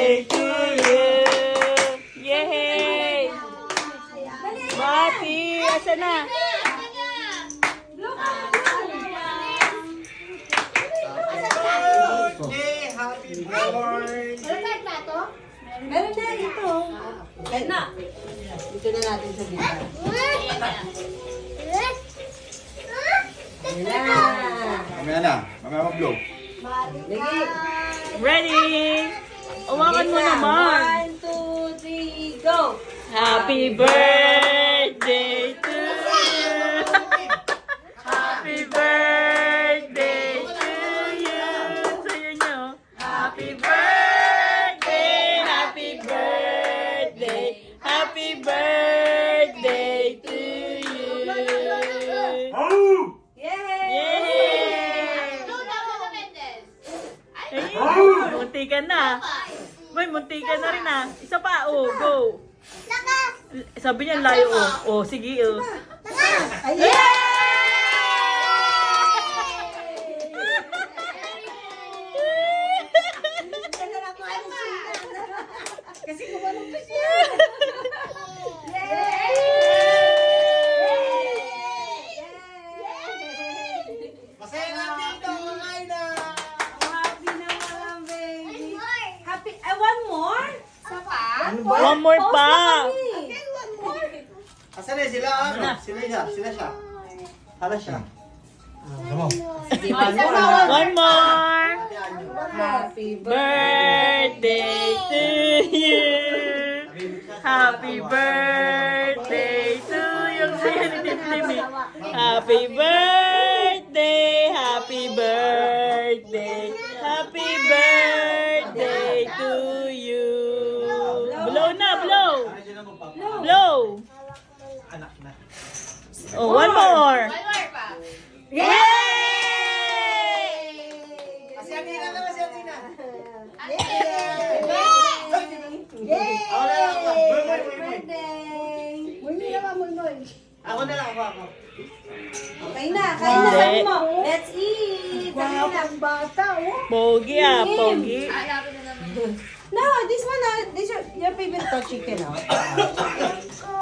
birthday to you. Yay! Bati, asa na? Happy birthday! Meron na ito. Meron na. Dito na natin sa dito. Ayan na. Mamaya na. Mamaya mag-blow. Lagi. Ready? Uwakan mo naman. 1, 2, 3, go! Happy birthday to you. Happy birthday to you. Sa'yo nyo. Happy birthday, happy birthday, happy birthday to you. Yay! Yay! Ay, munti ka na. May munti ka na rin ah. Isa pa, oh, go. Sabi niya layo, oh. Oh, sige, oh. Ayan! Kasi gumanong pa siya. Yay! Masaya natin ito. Kumain na. Happy na mga baby. Happy. One more? One more pa. Asan na sila? Sila siya. Hala siya. One more. Happy Birthday to you. Happy birthday to you. Sa'yo ni Timmy. Happy birthday. Happy birthday. Happy birthday to you. Blow na, blow. Blow. Anak na. Oh, one more. Yay! Kasi Atina na, kasi Atina. Yay! Ako na lang. Happy birthday! Ako na lang. Ako. Okay na, kain na sabi mo. Let's eat! Ang bata, oh. Pogi ah, pogi. No, this one, this your favorite chicken, oh.